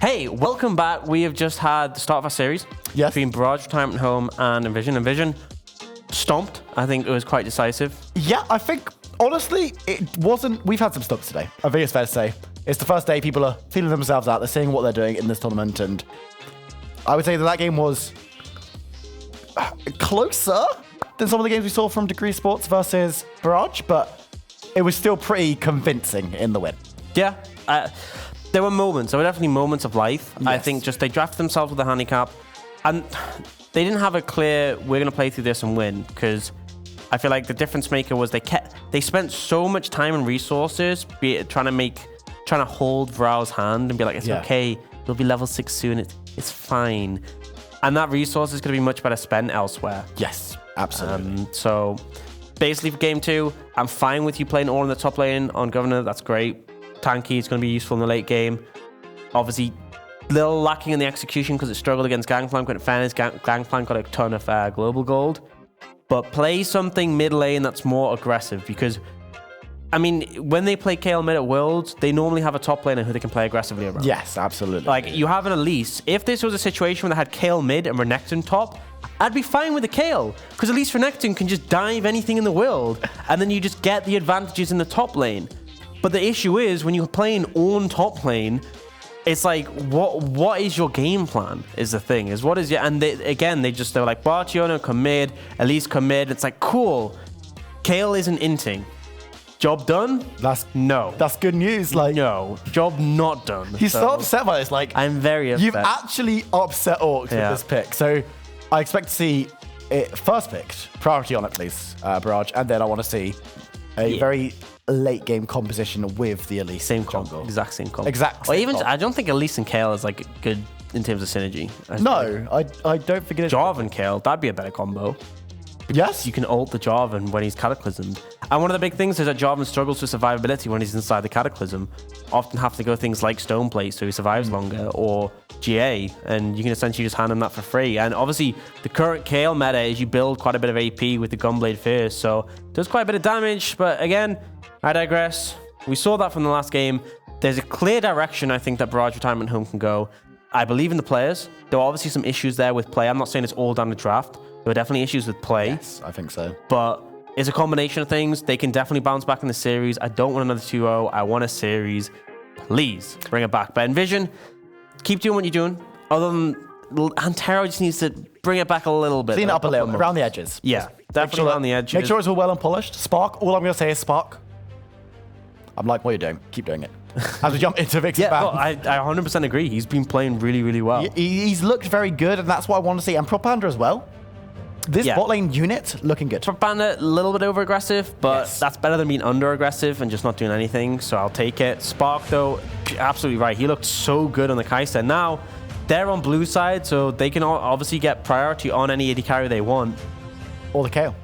Hey, welcome back. We have just had the start of our series between Barrage, Retirement Home, and NVision. NVision stomped. I think it was quite decisive. Yeah, I think, honestly, it wasn't... We've had some stumps today. I think it's fair to say. It's the first day people are feeling themselves out. They're seeing what they're doing in this tournament, and I would say that game was closer than some of the games we saw from Degree Sports versus Barrage, but it was still pretty convincing in the win. Yeah. There were moments. There were definitely moments of life. Yes. I think just they drafted themselves with a handicap, and they didn't have a clear, we're going to play through this and win, because I feel like the difference maker was they spent so much time and resources trying to hold Vral's hand and be like, it's okay, we'll be level 6 soon, it's fine. And that resource is going to be much better spent elsewhere. Yes, absolutely. So basically for game 2, I'm fine with you playing all in the top lane on Governor, that's great. Tanky is going to be useful in the late game. Obviously, a little lacking in the execution because it struggled against Gangplank. But in fairness, Gangplank got a ton of global gold. But play something mid lane that's more aggressive, because, I mean, when they play KL mid at Worlds, they normally have a top laner who they can play aggressively around. Yes, absolutely. Like, you have an Elise. If this was a situation where they had KL mid and Renekton top, I'd be fine with the KL, because at least Renekton can just dive anything in the world, and then you just get the advantages in the top lane. But the issue is, when you're playing on top lane, it's like, what is your game plan is the thing. They're like, Bartiono come mid, Elise come mid. It's like, cool. Kale isn't inting. Job done? No. That's good news. Like, no. Job not done. He's so upset by this. Like, I'm very upset. You've actually upset Orcs with this pick. So I expect to see it first picked. Priority on it, please, Barrage. And then I want to see a very late game composition with the Elise. Same combo. Exact same combo. I don't think Elise and Kale is like good in terms of synergy. I don't think it is. Jarvan and Kale, that'd be a better combo. Yes. You can ult the Jarvan when he's Cataclysmed. And one of the big things is that Jarvan struggles with survivability when he's inside the Cataclysm. Often have to go things like Stoneplate so he survives longer, or GA, and you can essentially just hand him that for free. And obviously, the current Kale meta is you build quite a bit of AP with the Gunblade first, so does quite a bit of damage, but again, I digress. We saw that from the last game. There's a clear direction I think that Barrage Retirement Home can go. I believe in the players. There were obviously some issues there with play. I'm not saying it's all down the draft. There were definitely issues with play. Yes, I think so. But it's a combination of things. They can definitely bounce back in the series. I don't want another 2-0. I want a series. Please bring it back. But NVision, keep doing what you're doing. Other than Antero just needs to bring it back a little bit. Clean it up a little bit, around the edges. Yeah, definitely around the edges. Make sure it's all well and polished. Spark, all I'm going to say is Spark. I'm like what you're doing. Keep doing it. As we jump into Victor's ban. Well, I 100% agree. He's been playing really, really well. He's looked very good, and that's what I want to see. And Propanda as well. This bot lane unit looking good. Propanda, a little bit over-aggressive, but that's better than being under-aggressive and just not doing anything, so I'll take it. Spark, though, absolutely right. He looked so good on the Kai'Sa. Now, they're on blue side, so they can obviously get priority on any AD carry they want. Or the Kale.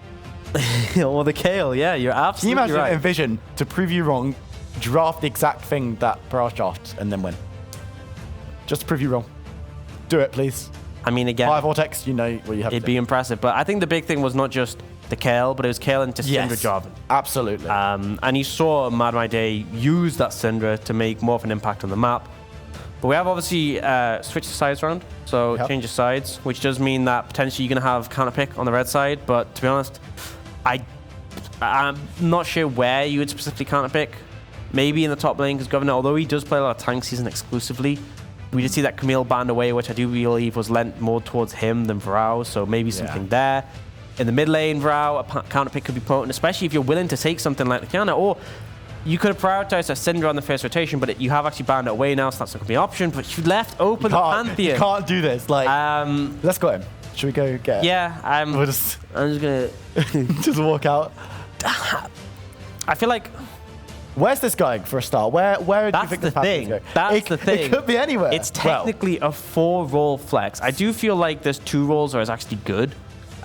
Or the Kale, yeah, you're absolutely right. Can you imagine NVision, to prove you wrong, draft the exact thing that Barrage drafts and then win? Just to prove you wrong. Do it, please. I mean, again, Fire Vortex, you know what you have to do. It'd be impressive, but I think the big thing was not just the Kale, but it was Kale into Syndra Jarvan. Absolutely. And you saw Mad My Day use that Syndra to make more of an impact on the map. But we have obviously switched the sides around, so change the sides, which does mean that potentially you're going to have counter pick on the red side, but to be honest, I'm not sure where you would specifically counter pick. Maybe in the top lane, because Governor, although he does play a lot of tank season exclusively, we did see that Camille banned away, which I do believe was lent more towards him than Vrao, so maybe something there. In the mid lane, Vrao, a counter pick could be potent, especially if you're willing to take something like the Kiana, or you could have prioritized a Syndra on the first rotation, but you have actually banned it away now, so that's not going to be an option, but you left open the Pantheon. You can't do this. Like, let's go in. Should we go get it? Yeah, I'm just going to... just walk out. I feel like... Where's this going for a start? Where do you think the thing? That's the thing. It could be anywhere. It's technically a 4-role flex. I do feel like there's 2 roles where it's actually good.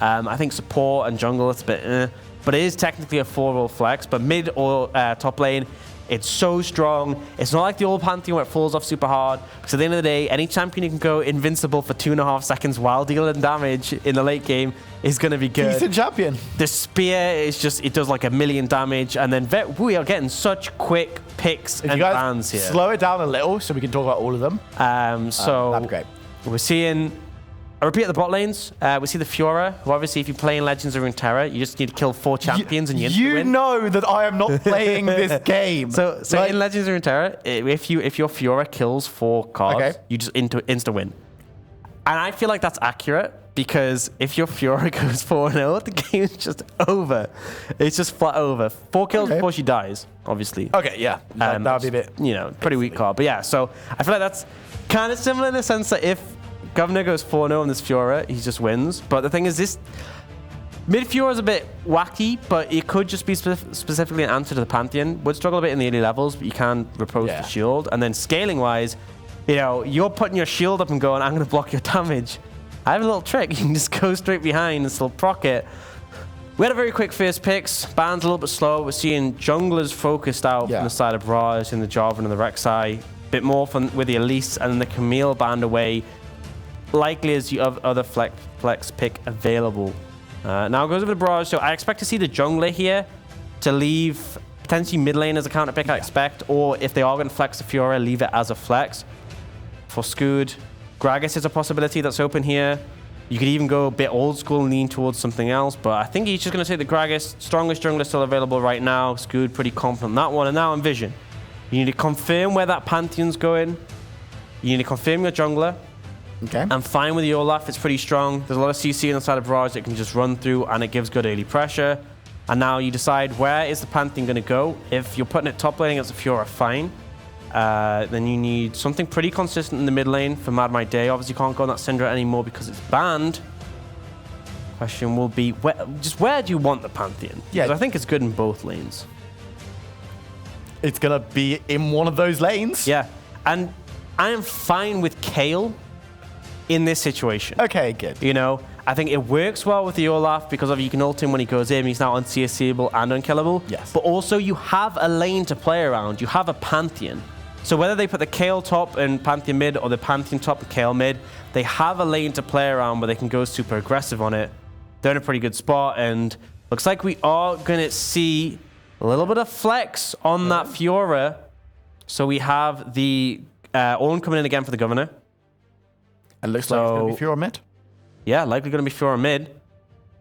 I think support and jungle, it's a bit but it is technically a 4-role flex. But mid or top lane, It's so strong. It's not like the old Pantheon where it falls off super hard. Because at the end of the day, any champion who can go invincible for 2.5 seconds while dealing damage in the late game is going to be good. Decent champion. The spear is just, it does like 1 million damage. And then we are getting such quick picks and bans here. Slow it down a little so we can talk about all of them. That'd be great. We're seeing a repeat of the bot lanes. We see the Fiora, who obviously if you're playing Legends or Runeterra, you just need to kill 4 champions and you win. Know that I am not playing this game. So like, in Legends or Runeterra, if your Fiora kills 4 cards, you just insta win. And I feel like that's accurate because if your Fiora goes 4-0, the game's just over. It's just flat over. 4 kills before she dies, obviously. Okay, yeah. That would be a bit... pretty weak card. But yeah, so I feel like that's kind of similar in the sense that if Governor goes 4-0 on this Fiora, he just wins. But the thing is, this mid Fiora is a bit wacky, but it could just be specifically an answer to the Pantheon. Would struggle a bit in the early levels, but you can repose the shield. And then scaling-wise, you're putting your shield up and going, I'm going to block your damage. I have a little trick. You can just go straight behind and still proc it. We had a very quick first picks. Ban's a little bit slow. We're seeing junglers focused out from the side of Barrage and the Jarvan and the Rek'Sai. Bit more fun with the Elise and then the Camille banned away. Likely as you have other flex pick available. Now it goes over to Barrage. So I expect to see the jungler here to leave potentially mid lane as a counter pick, I expect. Or if they are going to flex the Fiora, leave it as a flex. For Scood, Gragas is a possibility that's open here. You could even go a bit old school and lean towards something else. But I think he's just going to take the Gragas. Strongest jungler still available right now. Scood pretty confident on that one. And now NVision. You need to confirm where that Pantheon's going. You need to confirm your jungler. Okay. I'm fine with the Olaf. It's pretty strong. There's a lot of CC on the side of Barrage that can just run through, and it gives good early pressure. And now you decide where is the Pantheon going to go. If you're putting it top lane against the Fiora, fine. Then you need something pretty consistent in the mid lane for Mad My Day. Obviously, you can't go on that Syndra anymore because it's banned. Question will be, where do you want the Pantheon? Yeah, because I think it's good in both lanes. It's going to be in one of those lanes. Yeah, and I am fine with Kayle in this situation. Okay, good. I think it works well with the Olaf because you can ult him when he goes in. He's now unCSable and unkillable. Yes. But also you have a lane to play around. You have a Pantheon. So whether they put the Kayle top and Pantheon mid or the Pantheon top and Kayle mid, they have a lane to play around where they can go super aggressive on it. They're in a pretty good spot, and looks like we are going to see a little bit of flex on that Fiora. So we have the Ornn coming in again for the Governor. And looks like it's going to be Fiora mid. Yeah, likely going to be Fiora mid.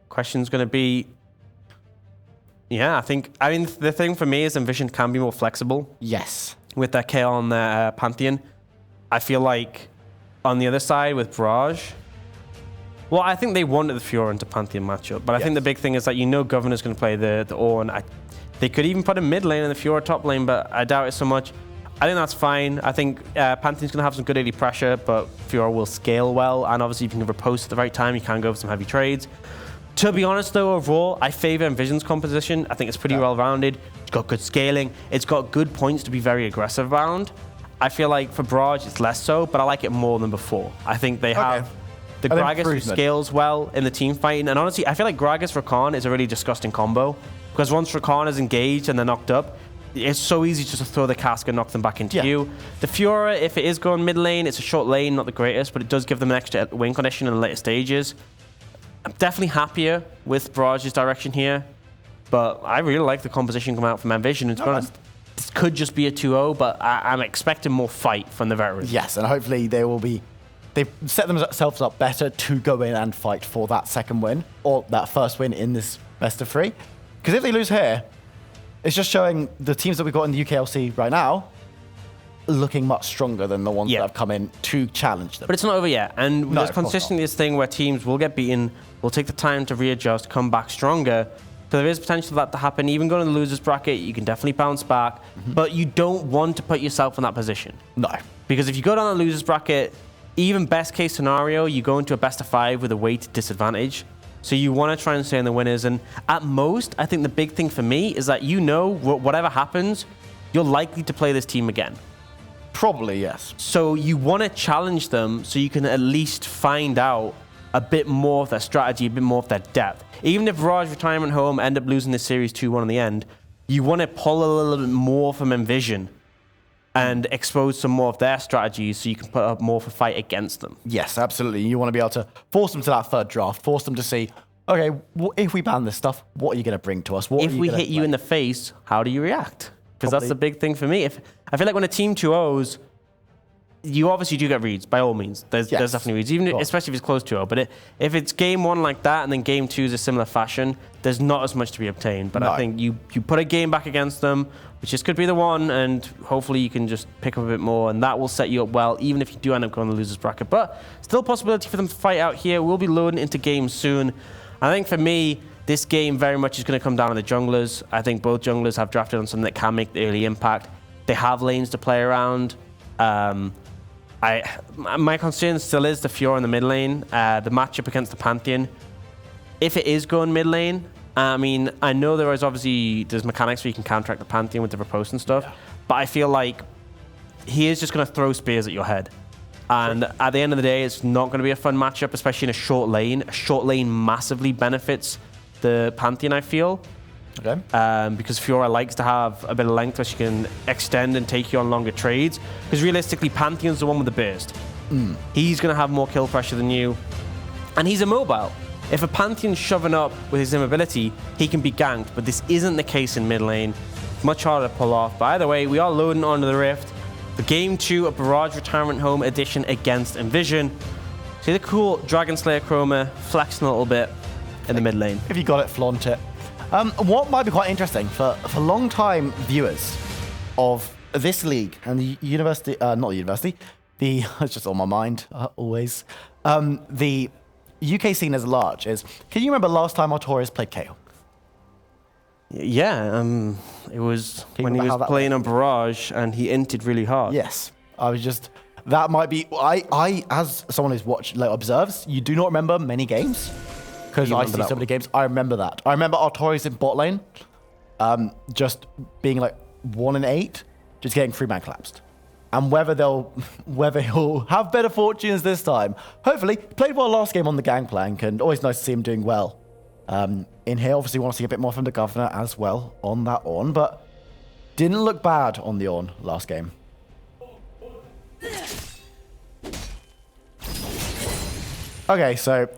Question's going to be... Yeah, I mean, the thing for me is NVision can be more flexible. Yes. With that Kayle on the Pantheon. I feel like on the other side with Barrage... Well, I think they wanted the Fiora into Pantheon matchup, but I think the big thing is that Governor's going to play the Ornn. They could even put a mid lane and the Fiora top lane, but I doubt it so much. I think that's fine. I think Pantheon's going to have some good early pressure, but Fiora will scale well, and obviously if you can riposte at the right time, you can go for some heavy trades. To be honest, though, overall, I favor NVision's composition. I think it's pretty well-rounded. It's got good scaling. It's got good points to be very aggressive around. I feel like for Barrage, it's less so, but I like it more than before. I think they have the Gragas who scales well in the team fighting. And honestly, I feel like Gragas Rakan is a really disgusting combo, because once Rakan is engaged and they're knocked up, it's so easy just to throw the cask and knock them back into you. The Fiora, if it is going mid lane, it's a short lane, not the greatest, but it does give them an extra win condition in the later stages. I'm definitely happier with Barrage's direction here, but I really like the composition coming out from NVision. And to be honest, this could just be a 2-0, but I'm expecting more fight from the veterans. Yes, and hopefully they've set themselves up better to go in and fight for that second win, or that first win in this best of 3. Because if they lose here, it's just showing the teams that we've got in the UKLC right now looking much stronger than the ones that have come in to challenge them. But it's not over yet. And there's consistently this thing where teams will get beaten, will take the time to readjust, come back stronger. So there is potential for that to happen. Even going in the losers bracket, you can definitely bounce back. But you don't want to put yourself in that position. No. Because if you go down the losers bracket, even best case scenario, you go into a best of 5 with a weighted disadvantage. So you want to try and stay in the winners. And at most, I think the big thing for me is that whatever happens, you're likely to play this team again. Probably, yes. So you want to challenge them so you can at least find out a bit more of their strategy, a bit more of their depth. Even if Barrage retirement home end up losing this series 2-1 in the end, you want to pull a little bit more from NVision and expose some more of their strategies so you can put up more of a fight against them. Yes, absolutely. You want to be able to force them to that third draft, force them to see, okay, if we ban this stuff, what are you going to bring to us? If we hit you in the face, how do you react? Because that's the big thing for me. I feel like when a team 2-0s, you obviously do get reads, by all means. There's definitely reads, especially if it's close 2-0. But if it's game 1 like that and then game 2 is a similar fashion, there's not as much to be obtained. But I think you put a game back against them, which just could be the one, and hopefully you can just pick up a bit more, and that will set you up well, even if you do end up going to the losers bracket. But still a possibility for them to fight out here. We'll be loading into games soon. I think for me, this game very much is going to come down to the junglers. I think both junglers have drafted on something that can make the early impact. They have lanes to play around. My concern still is the Fiora in the mid lane, the matchup against the Pantheon. If it is going mid lane, I mean, I know there's mechanics where you can counteract the Pantheon with the riposte and stuff, but I feel like he is just going to throw spears at your head. And at the end of the day, it's not going to be a fun matchup, especially in a short lane. A short lane massively benefits the Pantheon, I feel. Okay. Because Fiora likes to have a bit of length where she can extend and take you on longer trades. Because realistically, Pantheon's the one with the burst. He's going to have more kill pressure than you. And he's immobile. If a Pantheon's shoving up with his immobility, he can be ganked. But this isn't the case in mid lane. Much harder to pull off. But either way, we are loading onto the Rift. The Game 2 of Barrage Retirement Home Edition against NVision. See the cool Dragon Slayer chroma flexing a little bit in the mid lane. If you got it, flaunt it. What might be quite interesting for long-time viewers of this league and the university, not the university, it's just on my mind always, the UK scene as large is, can you remember last time Artorias played KO? Yeah, it was when he was playing on Barrage and he inted really hard. Yes, that might be, I as someone who's observes, you do not remember many games. Because I see so many games, I remember that. I remember Artorias in bot lane, just being like 1-8, just getting 3-man collapsed. And whether he'll have better fortunes this time. Hopefully, played well last game on the Gangplank, and always nice to see him doing well. In here, obviously, want to see a bit more from the Governor as well on that Ornn, but didn't look bad on the Ornn last game. Okay, so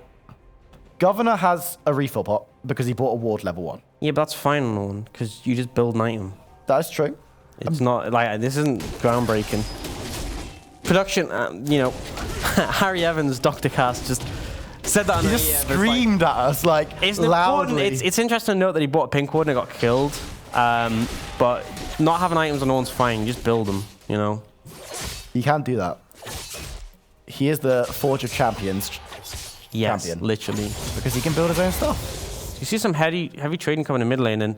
Governor has a refill pot because he bought a ward level 1. Yeah, but that's fine on because you just build an item. That is true. It's not like this isn't groundbreaking. Production, Harry Evans, Dr. Cast just said that. He just screamed at us loudly. It's interesting to note that he bought a pink ward and it got killed. But not having items on Ornn's fine. You just build them. You can't do that. He is the Forge of Champions. Yes, champion. Literally. Because he can build his own stuff. You see some heavy trading coming in mid lane and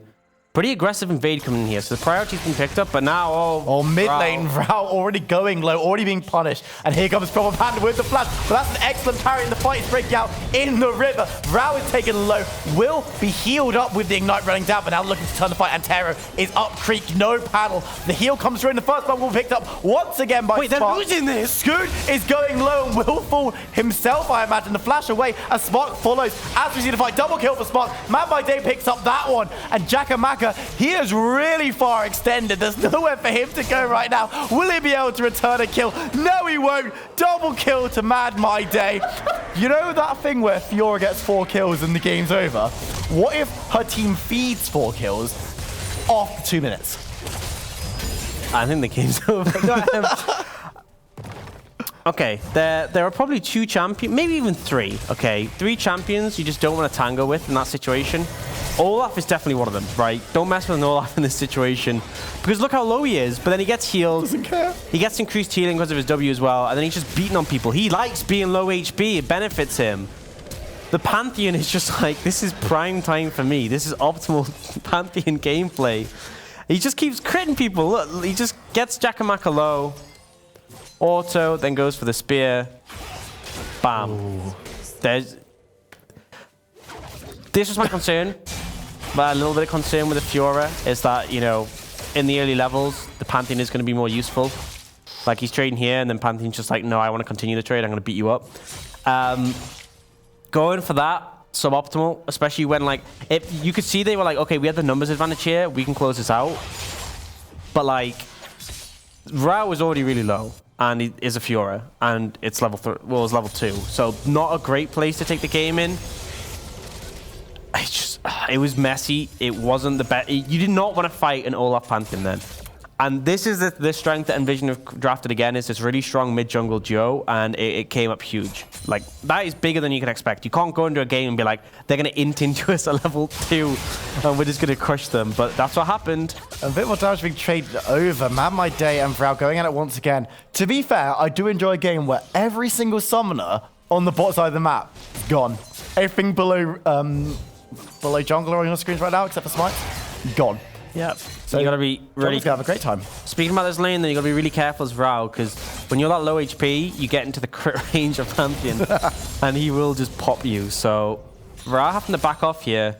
pretty aggressive invade coming in here. So the priority's been picked up, but now mid lane, Vrao already going low, already being punished. And here comes Proper Panda with the flash. But that's an excellent parry, and the fight is breaking out in the river. Vrao is taken low, will be healed up with the Ignite running down, but now looking to turn the fight. Antero is up creek, no panel. The heal comes through in the first one, will be picked up once again by Wait, Spark. They're losing this! Scoot is going low and will fall himself, I imagine. The flash away as Spark follows. As we see the fight, double kill for Spark. Man by Day picks up that one, and Jakamaka, he is really far extended. There's nowhere for him to go right now. Will he be able to return a kill? No, he won't. Double kill to Mad My Day. You know that thing where Fiora gets 4 kills and the game's over? What if her team feeds 4 kills after 2 minutes? I think the game's over. Okay, there are probably 2 champions, maybe even 3. Okay, 3 champions you just don't want to tango with in that situation. Olaf is definitely one of them, right? Don't mess with an Olaf in this situation. Because look how low he is, but then he gets healed. Doesn't care. He gets increased healing because of his W as well, and then he's just beating on people. He likes being low HP. It benefits him. The Pantheon is just like, this is prime time for me. This is optimal Pantheon gameplay. He just keeps critting people. Look, he just gets Jakamaka low. Auto, then goes for the spear. Bam. Ooh. This was my concern. But a little bit of concern with the Fiora is that, in the early levels, the Pantheon is going to be more useful. Like, he's trading here, and then Pantheon's just like, no, I want to continue the trade. I'm going to beat you up. Going for that, suboptimal, especially when like you could see they were like, okay, we had the numbers advantage here, we can close this out. But like, Rao was already really low, and he is a Fiora, and it's level 3. Well, it's level 2, so not a great place to take the game in. It was messy. It wasn't the best. You did not want to fight an Olaf Pantheon then. And this is the strength that NVision have drafted again, is this really strong mid-jungle duo, and it came up huge. Like, that is bigger than you can expect. You can't go into a game and be like, they're going to int into us at level 2, and we're just going to crush them. But that's what happened. A bit more damage being traded over. Man My Day and Vrao going at it once again. To be fair, I do enjoy a game where every single summoner on the bot side of the map is gone. Everything below jungler on your screens right now, except for Smite, gone. Yep. So you gotta be really have a great time. Speaking about this lane, then you gotta be really careful as Rao, because when you're that low HP, you get into the crit range of Pantheon, and he will just pop you. So Rao having to back off here.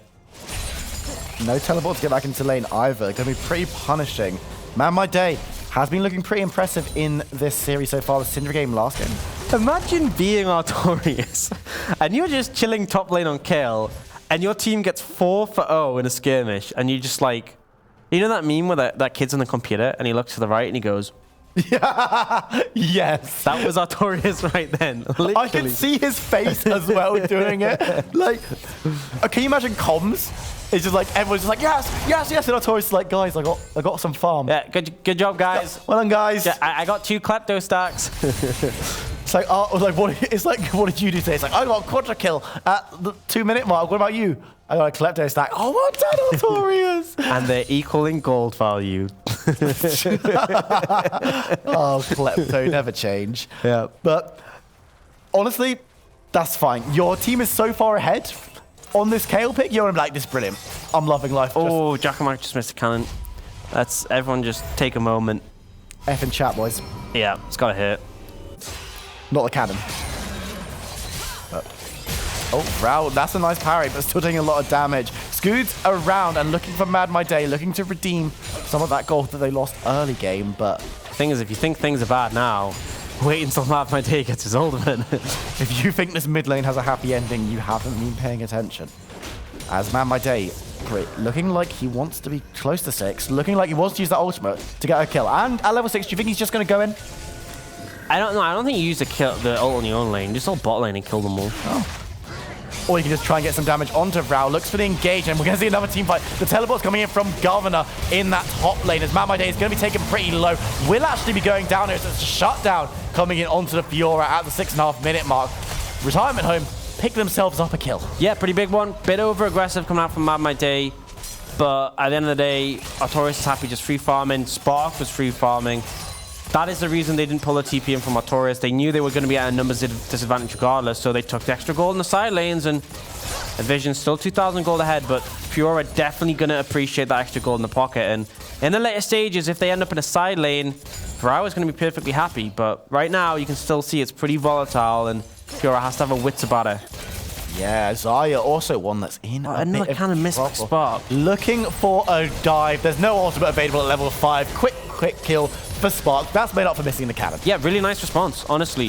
No teleport to get back into lane either. Gonna be pretty punishing. Man My Day has been looking pretty impressive in this series so far. The Syndra game last game. Imagine being Artorias, and you're just chilling top lane on kill, and your team gets 4 for 0 in a skirmish, and you just like. You know that meme where that kid's on the computer and he looks to the right and he goes, yeah, yes. That was Artorias right then. Literally. I can see his face as well doing it. Like, can you imagine comms? It's just like, everyone's just like, yes, yes, yes. And Artorias is like, guys, I got some farm. Yeah, good job, guys. Yeah, well done, guys. Yeah, I got 2 klepto stacks. It's like, what did you do today? It's like, I got a quadra kill at the 2-minute mark. What about you? I got a klepto stack. Oh, well done, Artorias. And they're equaling gold value. Oh, klepto never change. Yeah. But honestly, that's fine. Your team is so far ahead on this Kale pick. You're like, this is brilliant. I'm loving life. Oh, Giacomo just missed a cannon. That's everyone. Just take a moment. F in chat, boys. Yeah, it's got to hit. Not the cannon. Oh, Rao, that's a nice parry, but still taking a lot of damage. Scoots around and looking for Mad My Day, looking to redeem some of that gold that they lost early game, but... The thing is, if you think things are bad now, wait until Mad My Day gets his ultimate. If you think this mid lane has a happy ending, you haven't been paying attention. As Mad My Day, looking like he wants to be close to 6, looking like he wants to use that ultimate to get a kill. And at level 6, do you think he's just going to go in? I don't know. I don't think you use the ult on your own lane. Just ult bot lane and kill them all. Oh. Or you can just try and get some damage onto Rao. Looks for the engage, and we're going to see another team fight. The teleport's coming in from Governor in that top lane, as Mad My Day is going to be taken pretty low. Will actually be going down here. It's a shutdown coming in onto the Fiora at the 6.5-minute mark. Retirement Home pick themselves up a kill. Yeah, pretty big one. Bit over-aggressive coming out from Mad My Day. But at the end of the day, Artorias is happy just free farming. Spark was free farming. That is the reason they didn't pull a TP in from Artorias. They knew they were going to be at a numbers disadvantage regardless, so they took the extra gold in the side lanes, and NVision still 2,000 gold ahead, but Fiora definitely going to appreciate that extra gold in the pocket. And in the later stages, if they end up in a side lane, Vrao is going to be perfectly happy. But right now, you can still see it's pretty volatile, and Fiora has to have a wits about it. Yeah, Zaya also one that's in another kind of missed Spark. Looking for a dive. There's no ultimate available at level 5. Quick kill for Spark. That's made up for missing the cannon. Yeah, really nice response, honestly.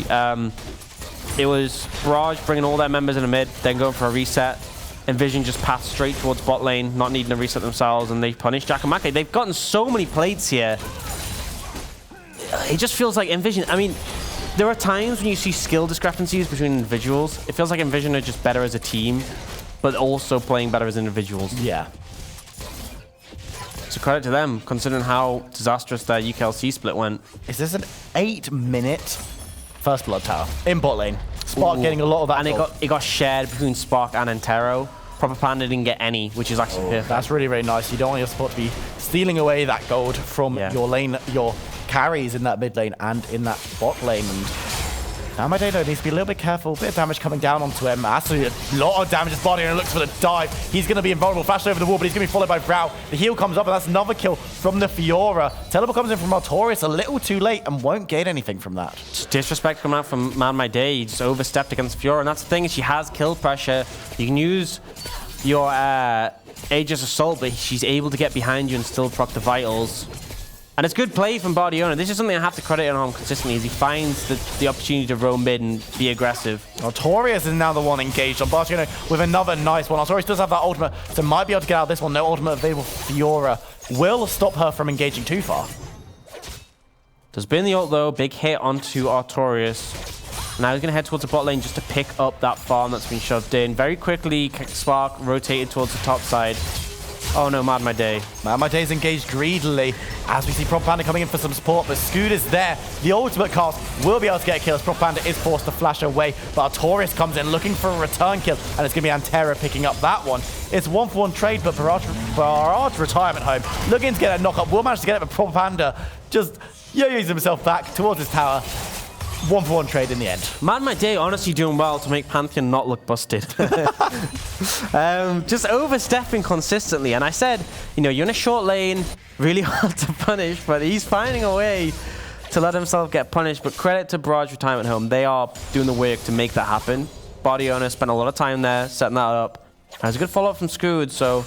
It was Barrage bringing all their members in the mid, then going for a reset. NVision just passed straight towards bot lane, not needing to reset themselves, and they punished Giacomo. They've gotten so many plates here. It just feels like NVision, I mean, there are times when you see skill discrepancies between individuals. It feels like NVision are just better as a team, but also playing better as individuals. Yeah. So credit to them, considering how disastrous their UKLC split went. Is this an 8-minute first blood tower in bot lane? Spark getting a lot of that. And it got shared between Spark and Entero. Proper Panda didn't get any, which is actually perfect. That's really, really nice. You don't want your support to be stealing away that gold from your lane, your carries in that mid lane and in that bot lane. And now My Day needs to be a little bit careful. A bit of damage coming down onto him. Actually, a lot of damage. His body and looks for the dive. He's going to be invulnerable. Flashed over the wall, but he's going to be followed by Vrao. The heal comes up, and that's another kill from the Fiora. Teleport comes in from Artorias a little too late and won't gain anything from that. Just disrespect coming out from Man My Day. He just overstepped against Fiora, and that's the thing. She has kill pressure. You can use your Aegis Assault, but she's able to get behind you and still proc the vitals. And it's good play from Bardiona. This is something I have to credit on consistently, as he finds the opportunity to roam mid and be aggressive. Artorias is now the one engaged on Bardiona with another nice one. Artorias does have that ultimate, so might be able to get out of this one. No ultimate available. Fiora will stop her from engaging too far. Does bin the ult though. Big hit onto Artorias. Now he's going to head towards the bot lane just to pick up that farm that's been shoved in. Very quickly, Spark rotated towards the top side. Oh no, Mad My Day. Mad My Day is engaged greedily as we see Propaganda coming in for some support, but Scoot is there. The ultimate cast will be able to get a kill as Propaganda is forced to flash away, but Artorias comes in looking for a return kill, and it's going to be Antera picking up that one. It's 1-for-1 trade, but Barrage retirement home. Looking to get a knock-up. Will manage to get it, but Propaganda just yo-yo's himself back towards his tower. 1-for-1 trade in the end. Mad My Day honestly doing well to make Pantheon not look busted. Just overstepping consistently. And I said, you know, you're in a short lane, really hard to punish, but he's finding a way to let himself get punished. But credit to Barrage Retirement Home. They are doing the work to make that happen. Bardiona spent a lot of time there setting that up. Has a good follow-up from Scood, so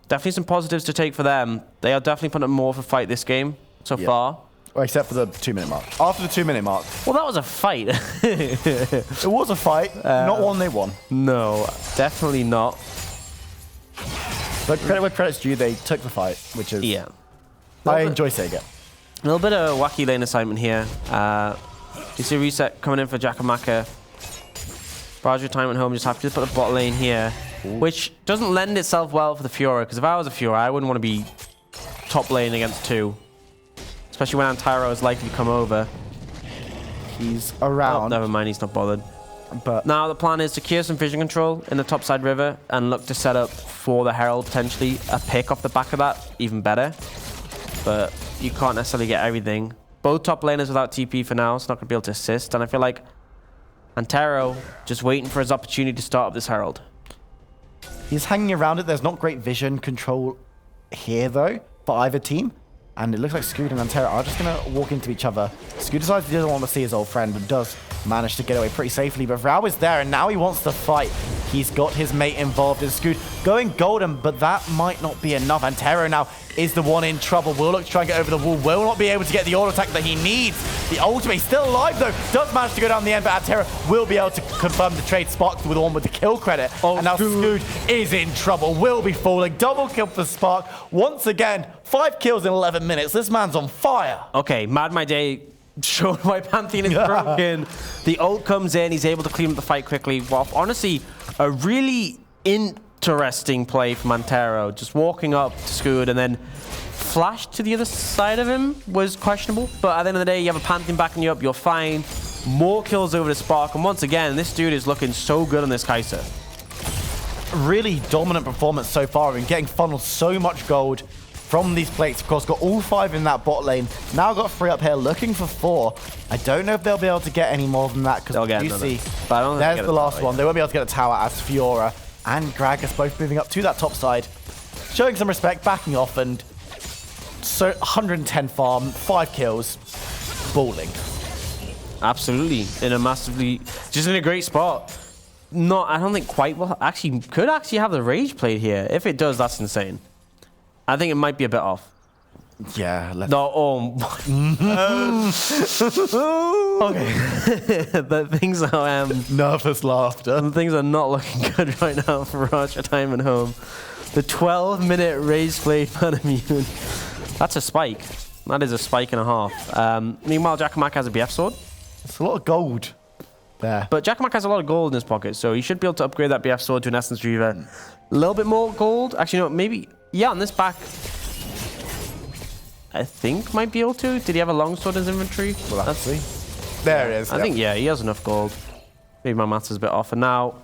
definitely some positives to take for them. They are definitely putting up more of a fight this game so far. Well, except for the 2-minute mark. After the 2-minute mark. Well, that was a fight. It was a fight. Not one they won. No, definitely not. But credit where credit's due, they took the fight, which is... Yeah. I enjoy saying it. A little bit of wacky lane assignment here. You see reset coming in for Jakamaka. Barrage Retirement Home just have to put the bot lane here, which doesn't lend itself well for the Fiora, because if I was a Fiora, I wouldn't want to be top lane against 2. Especially when Antiro is likely to come over. He's around. Oh, never mind, he's not bothered. But now the plan is to secure some vision control in the topside river and look to set up for the Herald potentially a pick off the back of that, even better. But you can't necessarily get everything. Both top laners without TP for now, so not going to be able to assist. And I feel like Antero just waiting for his opportunity to start up this Herald. He's hanging around it. There's not great vision control here, though, for either team. And it looks like Scoot and Antera are just going to walk into each other. Scoot decides he doesn't want to see his old friend, but does manage to get away pretty safely. But Vrao is there, and now he wants to fight. He's got his mate involved in Scoot going golden, but that might not be enough. Antero now is the one in trouble. Will look to try and get over the wall. Will not be able to get the auto attack that he needs. The ultimate still alive, though. Does manage to go down the end, but Antero will be able to confirm the trade. Spark with the one with the kill credit. Oh, and now Scoot is in trouble. Will be falling. Double kill for Spark. Once again, 5 kills in 11 minutes. This man's on fire. Okay, Mad My Day showed why Pantheon is broken. The ult comes in. He's able to clean up the fight quickly. Well, honestly, a really interesting play from Antero. Just walking up to Scoot and then flash to the other side of him was questionable. But at the end of the day, you have a Pantheon backing you up. You're fine. More kills over to Spark. And once again, this dude is looking so good on this Kai'Sa. Really dominant performance so far and getting funneled so much gold from these plates. Of course, got all 5 in that bot lane. Now got 3 up here, looking for 4. I don't know if they'll be able to get any more than that, because you see, there's the last one. They won't be able to get a tower as Fiora and Gragas both moving up to that top side, showing some respect, backing off, and so 110 farm, 5 kills, balling. Absolutely, in a massively, just in a great spot. Not, I don't think quite well. Actually, could actually have the rage played here. If it does, that's insane. I think it might be a bit off. Yeah. No. Oh. Okay. The things are nervous laughter. Things are not looking good right now for Barrage Retirement Home. The 12-minute rage play Immune. That's a spike. That is a spike and a half. Meanwhile, Jakamaka has a BF sword. It's a lot of gold there. But Jakamaka has a lot of gold in his pocket, so he should be able to upgrade that BF sword to an Essence Reaver. A little bit more gold. Actually, no, maybe. Yeah, on this back, I think might be able to. Did he have a longsword in his inventory? Well, let's see. There it is. I think, yeah, he has enough gold. Maybe my maths is a bit off. And now,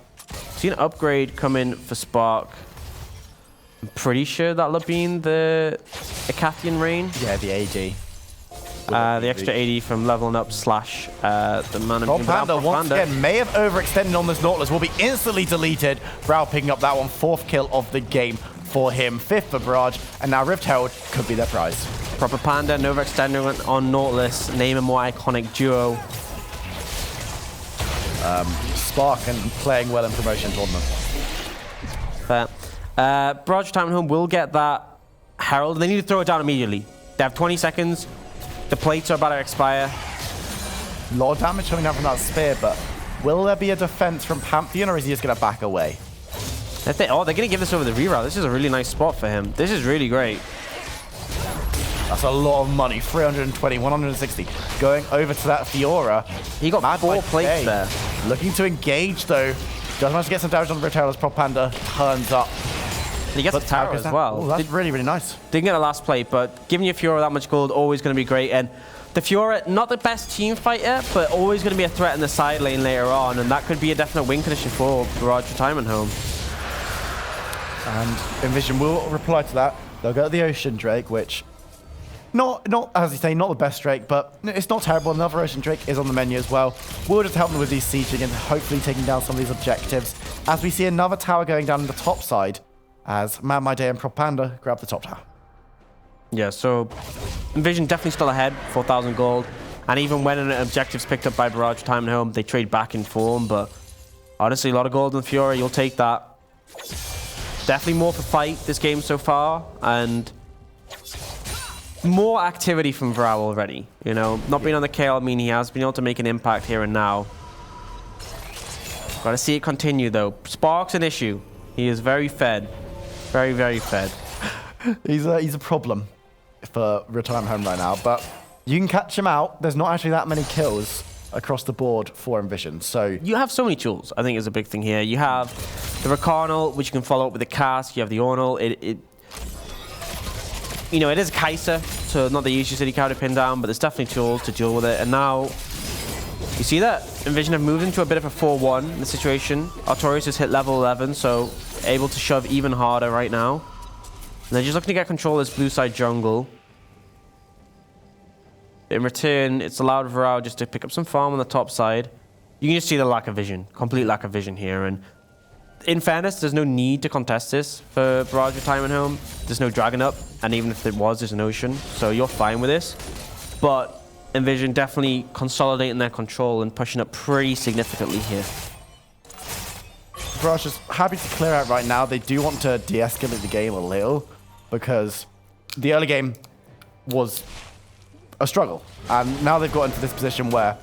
see an upgrade come in for Spark. I'm pretty sure that'll have been the Acathian Rain. Yeah, the AD. The extra AD from leveling up / the man of Panda once again may have overextended on this Nautilus. Will be instantly deleted. Vrao picking up that one. 4th kill of the game for him. 5th for Barrage. And now Rift Herald could be their prize. Proper Panda and overextending on Nautilus. Name a more iconic duo. Spark and playing well in promotion tournament. Fair. Barrage Retirement Home will get that Herald. They need to throw it down immediately. They have 20 seconds. The plates are about to expire. A lot of damage coming down from that spear, but will there be a defense from Pantheon, or is he just going to back away? Oh, they're going to give this over the reroute. This is a really nice spot for him. This is really great. That's a lot of money. 320, 160. Going over to that Fiora. He got 4 plates there. Looking to engage, though. Does manage to get some damage on the Retail as Propanda turns up. He gets the tower as well. Ooh, that's really, really nice. Didn't get a last plate, but giving your Fiora that much gold, always going to be great. And the Fiora, not the best team fighter, but always going to be a threat in the side lane later on. And that could be a definite win condition for Barrage Retirement Home. And NVision will reply to that. They'll go to the Ocean Drake, which, not as you say, not the best Drake, but it's not terrible. Another Ocean Drake is on the menu as well. We'll just help them with these sieging and hopefully taking down some of these objectives. As we see another tower going down on the top side, as Mad My Day and Propanda grab the top tower. Yeah, so NVision definitely still ahead, 4,000 gold. And even when an objective's picked up by Barrage Retirement Home, they trade back in form. But honestly, a lot of gold in Fiora, you'll take that. Definitely more for fight this game so far, and more activity from Vrao already. You know, not being on the KL, I mean, he has been able to make an impact here and now. Got to see it continue though. Spark's an issue. He is very fed, very, very fed. He's a problem for Retirement Home right now, but you can catch him out. There's not actually that many kills across the board for NVision, so you have so many tools. I think is a big thing here. You have the Rakarnal, which you can follow up with the cast. You have the Ornal. You know, it is Kai'Sa, so not the easiest city card to pin down, but there's definitely tools to deal with it. And now you see that NVision have moved into a bit of a 4-1 in the situation. Artorias has hit level 11, so able to shove even harder right now. And they're just looking to get control of this blue side jungle. In return, it's allowed Vrao just to pick up some farm on the top side. You can just see the lack of vision, complete lack of vision here. And in fairness, there's no need to contest this for Barrage Retirement Home. There's no dragon up, and even if there was, there's an ocean. So you're fine with this. But NVision definitely consolidating their control and pushing up pretty significantly here. Barrage is happy to clear out right now. They do want to de-escalate the game a little, because the early game was a struggle. And now they've got into this position where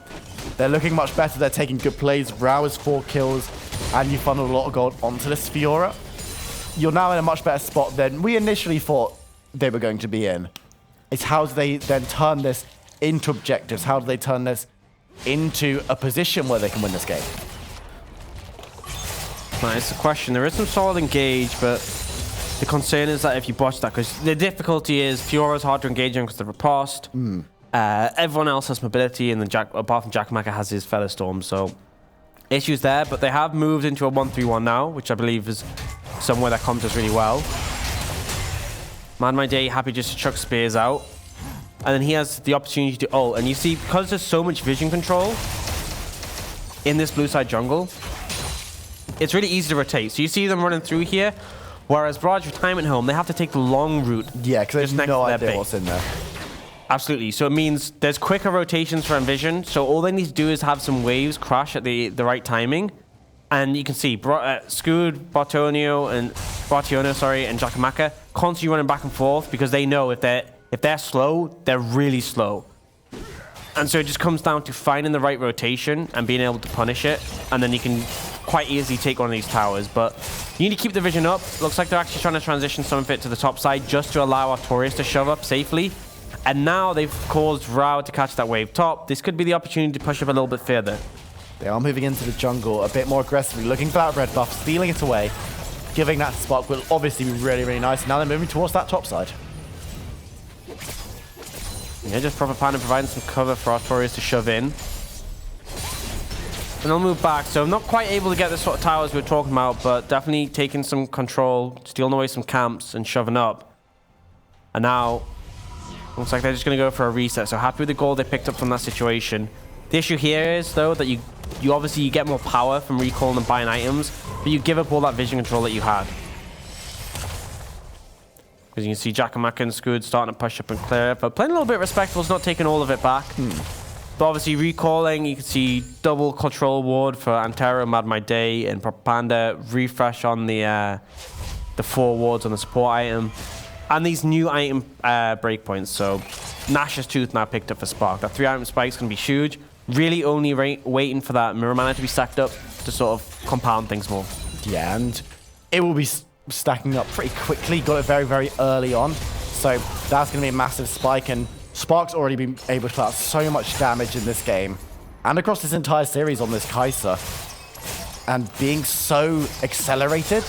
they're looking much better. They're taking good plays. Vrao is 4 kills, and you funneled a lot of gold onto this Fiora. You're now in a much better spot than we initially thought they were going to be in. It's how do they then turn this into objectives? How do they turn this into a position where they can win this game? It's the question. There is some solid engage, but the concern is that if you botch that, because the difficulty is Fiora's hard to engage on because they're riposte. Everyone else has mobility, and then apart from Jakamaka has his Feather Storm, so issues there. But they have moved into a 1-3-1 now, which I believe is somewhere that comes us really well. Man My Day happy just to chuck spears out, and then he has the opportunity to ult. And you see, because there's so much vision control in this blue side jungle, it's really easy to rotate. So you see them running through here, whereas Barrage Retirement Home, they have to take the long route. Yeah, because there's no idea what's in there. Absolutely. So it means there's quicker rotations for NVision. So all they need to do is have some waves crash at the right timing. And you can see Scood, Bartionio, and Jakamaka constantly running back and forth because they know if they're slow, they're really slow. And so it just comes down to finding the right rotation and being able to punish it. And then you can quite easily take one of these towers. But you need to keep the vision up. Looks like they're actually trying to transition some of it to the top side just to allow Artorias to shove up safely. And now they've caused Vrao to catch that wave top. This could be the opportunity to push up a little bit further. They are moving into the jungle a bit more aggressively, looking for that red buff, stealing it away. Giving that spark will obviously be really, really nice. Now they're moving towards that top side. Yeah, just proper plan and providing some cover for Artorias to shove in. And they'll move back. So I'm not quite able to get the sort of towers we were talking about, but definitely taking some control, stealing away some camps and shoving up. And now, looks like they're just going to go for a reset. So happy with the gold they picked up from that situation. The issue here is, though, that you obviously get more power from recalling and buying items, but you give up all that vision control that you had. Because you can see Jakamaka and Scood starting to push up and clear it, but playing a little bit respectful is not taking all of it back. But obviously recalling, you can see double control ward for Antero, Mad My Day, and Propanda. Refresh on the 4 wards on the support item. And these new item breakpoints. So Nash's Tooth now picked up for Spark. That 3-item spike's going to be huge. Really only waiting for that Mirror Mana to be stacked up to sort of compound things more. Yeah, and it will be stacking up pretty quickly. Got it very, very early on. So that's going to be a massive spike. And Spark's already been able to put out so much damage in this game and across this entire series on this Kai'Sa. And being so accelerated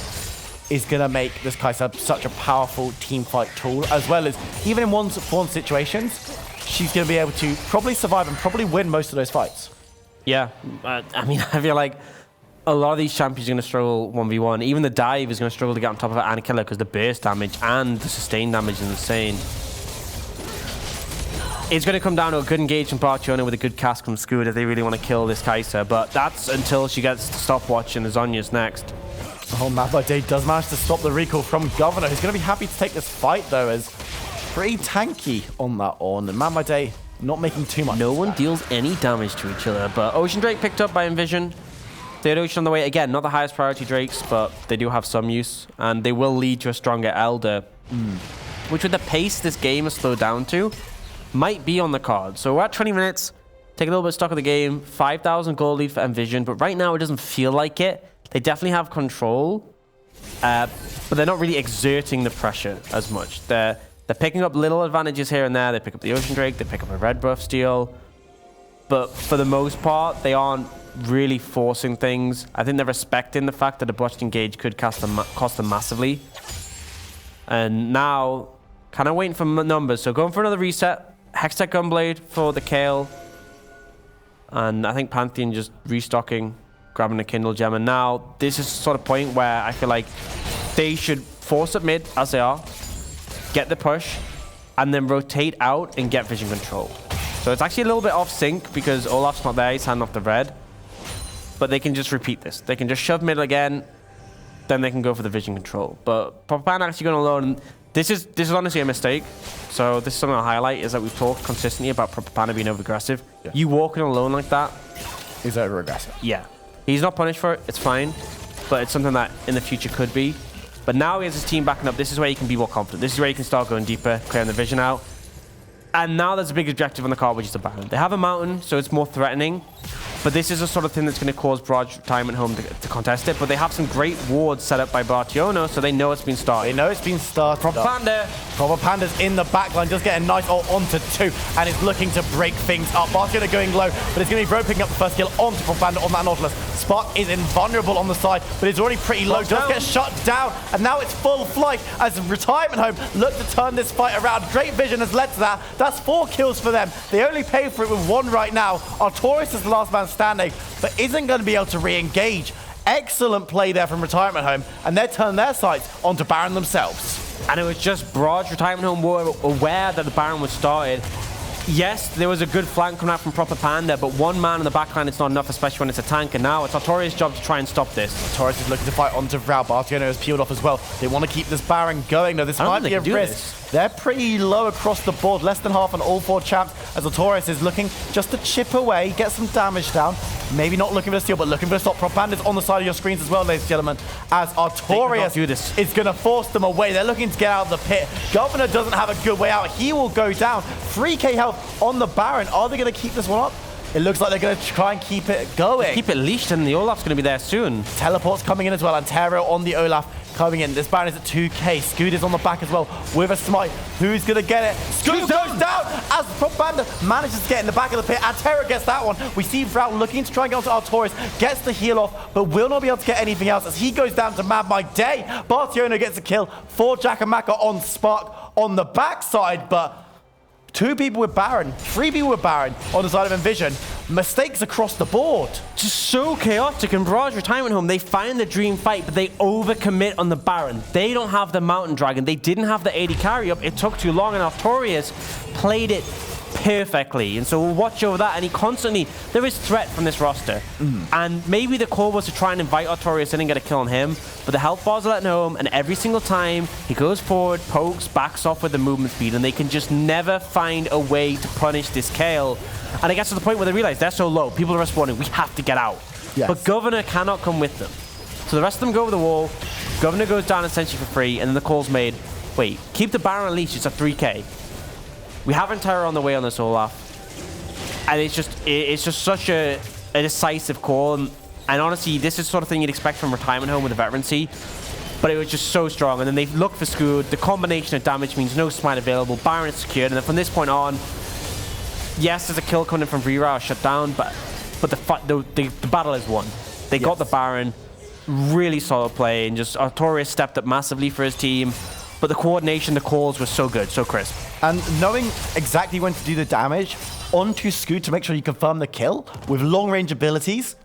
is going to make this Kai'Sa such a powerful team fight tool, as well as even in one-on-one situations, she's going to be able to probably survive and probably win most of those fights. Yeah, I mean, I feel like a lot of these champions are going to struggle 1v1. Even the dive is going to struggle to get on top of it and kill her because the burst damage and the sustained damage is insane. It's going to come down to a good engage from Bartiona with a good cast from Scoot if they really want to kill this Kai'Sa, but that's until she gets the stopwatch and the Zhonya's next. Oh, Mad by Day does manage to stop the recall from Governor, who's going to be happy to take this fight, though, as pretty tanky on that on. And Mad by Day not making too much. No one deals any damage to each other, but Ocean Drake picked up by NVision. Third Ocean on the way. Again, not the highest priority Drakes, but they do have some use, and they will lead to a stronger Elder, which with the pace this game has slowed down to, might be on the card. So we're at 20 minutes. Take a little bit of stock of the game. 5,000 gold lead for NVision, but right now it doesn't feel like it. They definitely have control, but they're not really exerting the pressure as much. They're picking up little advantages here and there. They pick up the Ocean Drake, they pick up a red buff steal, but for the most part, they aren't really forcing things. I think they're respecting the fact that a botched engage could cost them massively. And now, kind of waiting for numbers. So going for another reset. Hextech Gunblade for the Kayle. And I think Pantheon just restocking, grabbing a Kindle Gem. And now, this is the sort of point where I feel like they should force up mid, as they are, get the push, and then rotate out and get vision control. So it's actually a little bit off sync because Olaf's not there, he's handing off the red. But they can just repeat this. They can just shove mid again, then they can go for the vision control. But Proper Panda actually going alone. This is honestly a mistake. So this is something I'll highlight, is that we've talked consistently about Proper Panda being over-aggressive. Yeah. You walking alone like that. He's over-aggressive. Yeah. He's not punished for it, it's fine. But it's something that in the future could be. But now he has his team backing up. This is where he can be more confident. This is where he can start going deeper, clearing the vision out. And now there's a big objective on the card, which is the Baron. They have a mountain, so it's more threatening. But this is the sort of thing that's going to cause Barrage Retirement Home to contest it. But they have some great wards set up by Bartiona, so they know it's been started. They know it's been started. Proper Panda. Proper Panda's in the backline, just getting a nice ult onto 2, and is looking to break things up. Bartiona going low, but it's going to be Bro picking up the first kill onto Proper Panda on that Nautilus. Spark is invulnerable on the side, but it's already pretty low. Does get shut down, and now it's full flight as Retirement Home look to turn this fight around. Great vision has led to that. That's 4 kills for them. They only pay for it with 1 right now. Artorias is the last man standing, but isn't going to be able to re-engage. Excellent play there from Retirement Home, and they turn their sights onto Baron themselves. And it was just Barrage Retirement Home were aware that the Baron was started. Yes, there was a good flank coming out from Proper Panda, but 1 man in the backline is not enough, especially when it's a tank, and now it's Artorias' job to try and stop this. Artorias is looking to fight onto Vrao. Bartiona has peeled off as well. They want to keep this Baron going. No, this might be a risk. They're pretty low across the board, less than half on all 4 champs, as Artorias is looking just to chip away, get some damage down. Maybe not looking for a steal, but looking for a stop. Proper Panda's on the side of your screens as well, ladies and gentlemen, as Artorias is going to force them away. They're looking to get out of the pit. Governor doesn't have a good way out. He will go down. 3k health on the Baron. Are they going to keep this one up? It looks like they're going to try and keep it going. Keep it leashed, and the Olaf's going to be there soon. Teleport's coming in as well, and Terro on the Olaf coming in. This Baron is at 2k. Scoot is on the back as well with a smite. Who's going to get it? Scoot goes down as Proper Panda manages to get in the back of the pit, and Terro gets that one. We see Vrao looking to try and get onto Artorias, gets the heal off, but will not be able to get anything else as he goes down to Mad My Day. Bartiona gets a kill for Jackamaka on Spark on the backside, but 2 people with Baron, 3 people with Baron on the side of NVision. Mistakes across the board. Just so chaotic. In Barrage Retirement Home, they find the dream fight, but they overcommit on the Baron. They don't have the Mountain Dragon. They didn't have the 80 carry up. It took too long, and Artorias played it perfectly. And so we'll watch over that. And he constantly, there is threat from this roster. And maybe the call was to try and invite Artorias in and get a kill on him, but the health bars are letting home, and every single time he goes forward, pokes, backs off with the movement speed, and they can just never find a way to punish this Kayle. And it gets to the point where they realize they're so low, people are respawning, we have to get out. Yes. But Governor cannot come with them. So the rest of them go over the wall, Governor goes down essentially for free, and then the call's made. wait, keep the Baron unleashed. It's a 3k. We have Terror on the way on this Olaf. And it's just such a decisive call. And honestly, this is the sort of thing you'd expect from Retirement Home with a veterancy. But it was just so strong. And then they look for Scoot. The combination of damage means no smite available. Baron is secured. And then from this point on, yes, there's a kill coming in from Vrao shut down, but the battle is won. They got the Baron. Really solid play. And just Artorias stepped up massively for his team. But the coordination, the calls were so good, so crisp. And knowing exactly when to do the damage onto Scoot to make sure you confirm the kill with long-range abilities,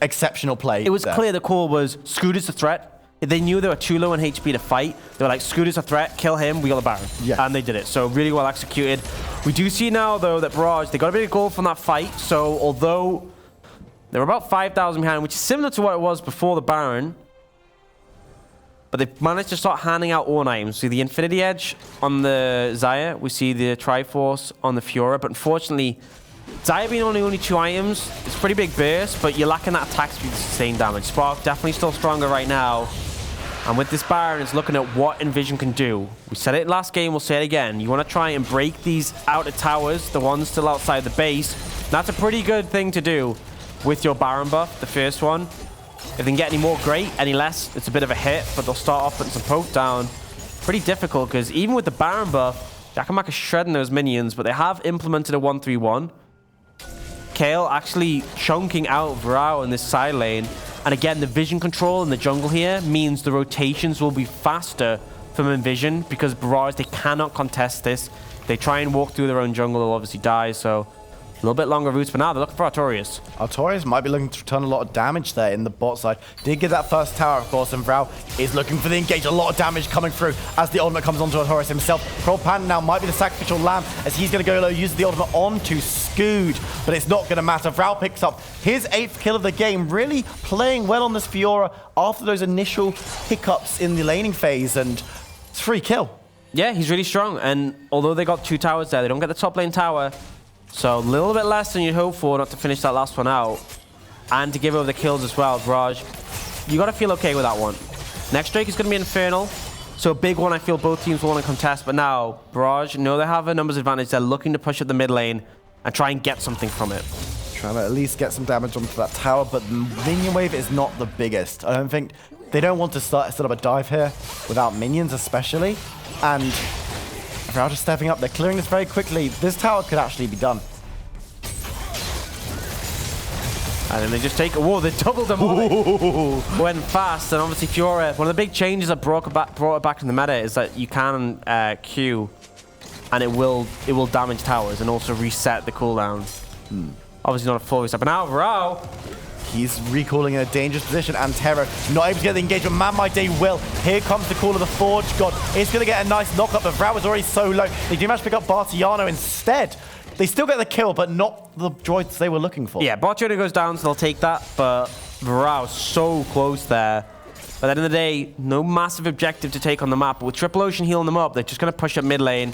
exceptional play. It was clear the call was Scoot is the threat. They knew they were too low in HP to fight. They were like, Scoot is a threat, kill him, we got the Baron. Yeah. And they did it, so really well executed. We do see now, though, that Barrage, they got a bit of gold from that fight, so although they were about 5,000 behind, which is similar to what it was before the Baron, but they managed to start handing out all items. See the Infinity Edge on the Xayah. We see the Triforce on the Fiora. But unfortunately, Xayah being only 2 items, it's a pretty big burst, but you're lacking that attack speed to sustain damage. Spark definitely still stronger right now. And with this Baron, it's looking at what NVision can do. We said it last game, we'll say it again. You want to try and break these outer towers, the ones still outside the base. That's a pretty good thing to do with your Baron buff, the first one. If they can get any more, great. Any less, it's a bit of a hit, but they'll start off putting some poke down. Pretty difficult, because even with the Baron buff, Jackamak is shredding those minions, but they have implemented a 1-3-1. Kayle actually chunking out Vrao in this side lane. And again, the vision control in the jungle here means the rotations will be faster from NVision, because Barrage, they cannot contest this. They try and walk through their own jungle, they'll obviously die, so a little bit longer routes, but now they're looking for Artorias. Artorias might be looking to return a lot of damage there in the bot side. Did get that first tower, of course, and Vrao is looking for the engage. A lot of damage coming through as the ultimate comes onto Artorias himself. Pan now might be the sacrificial lamb as he's going to go low, use the ultimate onto Scoot, but it's not going to matter. Vrao picks up his 8th kill of the game, really playing well on this Fiora after those initial hiccups in the laning phase, and it's free kill. Yeah, he's really strong, and although they got 2 towers there, they don't get the top lane tower. So a little bit less than you'd hope for not to finish that last one out. And to give over the kills as well, Barrage. You got to feel okay with that one. Next Drake is going to be Infernal. So a big one I feel both teams will want to contest. But now, Barrage, know they have a numbers advantage. They're looking to push at the mid lane and try and get something from it. Trying to at least get some damage onto that tower, but the minion wave is not the biggest. I don't think... They don't want to set up a dive here without minions especially. And... Vrao just stepping up. They're clearing this very quickly. This tower could actually be done. And then they just take... Whoa, they doubled them all. Went fast. And obviously Fiora... One of the big changes that brought it back to the meta is that you can Q and it will damage towers and also reset the cooldown. Obviously not a full reset. But now Vrao... He's recalling in a dangerous position, and Terror not able to get the engagement. Man My Day will. Here comes the call of the Forge God. It's going to get a nice knock-up, but Vrao is already so low. They do manage to pick up Bartiano instead. They still get the kill, but not the droids they were looking for. Yeah, Bartiano goes down, so they'll take that, but Vrao so close there. But at the end of the day, no massive objective to take on the map. But with Triple Ocean healing them up, they're just going to push up mid lane.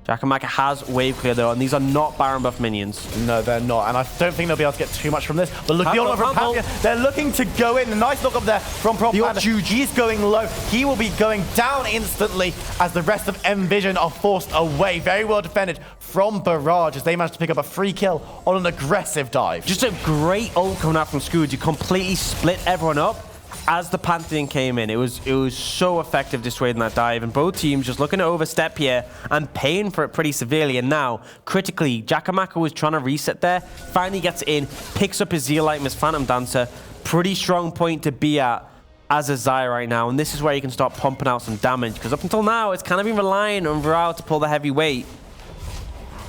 Jackamaka has wave clear though, and these are not Baron buff minions. No, they're not, and I don't think they'll be able to get too much from this. But look, the ultimate from Pantheon, they're looking to go in. A nice knock up there from Prop Panda. He's going low. He will be going down instantly as the rest of NVision are forced away. Very well defended from Barrage as they managed to pick up a free kill on an aggressive dive. Just a great ult coming out from Scoot. You completely split everyone up. As the Pantheon came in, it was so effective dissuading that dive, and both teams just looking to overstep here and paying for it pretty severely. And now, critically, Jackamaka was trying to reset there, finally gets in, picks up his Zeal item, his Phantom Dancer. Pretty strong point to be at as a Xayah right now, and this is where you can start pumping out some damage, because up until now, it's kind of been relying on Vrao to pull the heavy weight.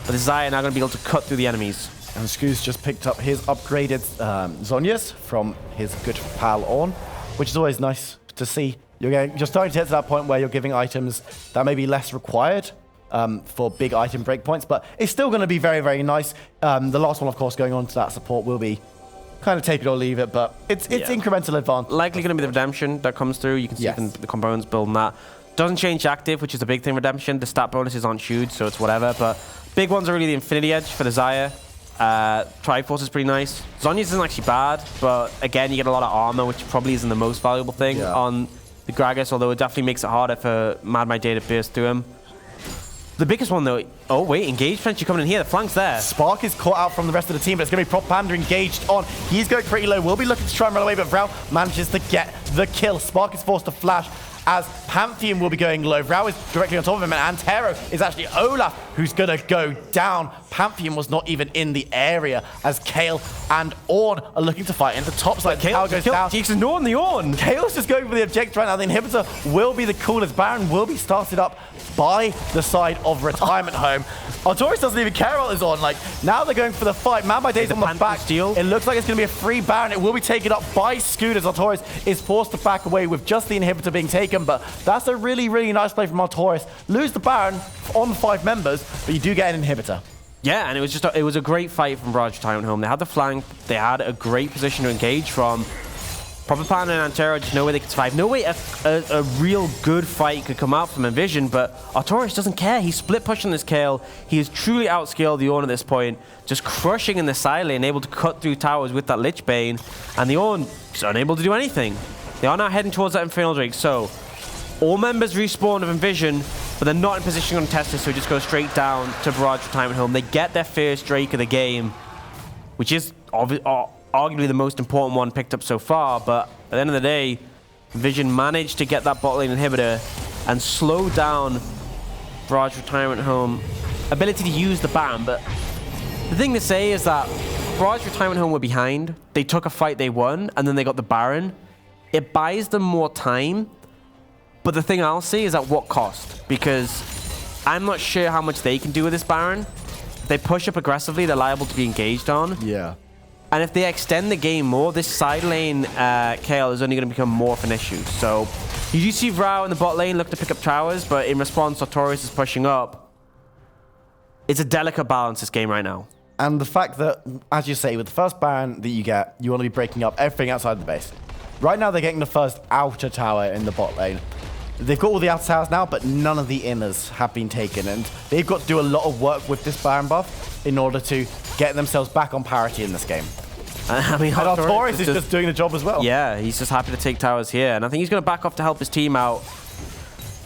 But the Xayah now going to be able to cut through the enemies. And Scoot's just picked up his upgraded Zhonya's from his good pal Ornn, which is always nice to see. You're starting to get to that point where you're giving items that may be less required for big item breakpoints, but it's still going to be very, very nice. The last one, of course, going on to that support will be kind of take it or leave it, but it's incremental advantage. Likely going to be the Redemption that comes through. You can see the components building that. Doesn't change active, which is a big thing, Redemption. The stat bonuses aren't huge, so it's whatever, but big ones are really the Infinity Edge for the Xayah. Triforce is pretty nice. Zhonya's isn't actually bad, but again, you get a lot of armor, which probably isn't the most valuable thing on the Gragas, although it definitely makes it harder for Mad My Day to burst through him. The biggest one, though, oh, wait, Engage potentially coming in here. The flank's there. Spark is caught out from the rest of the team, but it's going to be Propaganda engaged on. He's going pretty low. Will be looking to try and run away, but Vrau manages to get the kill. Spark is forced to flash as Pantheon will be going low. Vrau is directly on top of him, and Antero is actually Olaf who's going to go down. Pantheon was not even in the area as Kale and Ornn are looking to fight in the top side. Kale goes down. He's ignoring the Ornn. Kale's just going for the objective right now. The inhibitor will be the coolest. Baron will be started up by the side of Retirement Home. Artorias doesn't even care about this Ornn. Like, now they're going for the fight. Man by Day's on the back. Steal. It looks like it's going to be a free Baron. It will be taken up by Scooters. Artorias is forced to back away with just the inhibitor being taken, but that's a really, really nice play from Artorias. Lose the Baron on 5 members, but you do get an inhibitor. Yeah, and it was just it was a great fight from Barrage Retirement Home. They had the flank. They had a great position to engage from. Propaganda and Antero just no way they could survive. No way a real good fight could come out from NVision, but Artorias doesn't care. He's split pushing this Kale. He is truly outscaled the Ornn at this point, just crushing in the side lane, able to cut through towers with that Lich Bane, and the Ornn is unable to do anything. They are now heading towards that Infernal Drake, so all members respawn of NVision, but they're not in position to contest this, so just go straight down to Barrage Retirement Home. They get their first Drake of the game, which is arguably the most important one picked up so far, but at the end of the day, NVision managed to get that bot lane inhibitor and slow down Barrage Retirement Home ability to use the Baron. But the thing to say is that Barrage Retirement Home were behind, they took a fight, they won, and then they got the Baron. It buys them more time, but the thing I'll say is at what cost, because I'm not sure how much they can do with this Baron. If they push up aggressively, they're liable to be engaged on. Yeah. And if they extend the game more, this side lane Kale is only going to become more of an issue. So you do see Vrau in the bot lane look to pick up towers, but in response, Artorias is pushing up. It's a delicate balance, this game right now. And the fact that, as you say, with the first Baron that you get, you want to be breaking up everything outside the base. Right now, they're getting the first outer tower in the bot lane. They've got all the outer towers now, but none of the inners have been taken. And they've got to do a lot of work with this Baron buff in order to get themselves back on parity in this game. I mean, and Artorias is just doing the job as well. Yeah, he's just happy to take towers here. And I think he's going to back off to help his team out.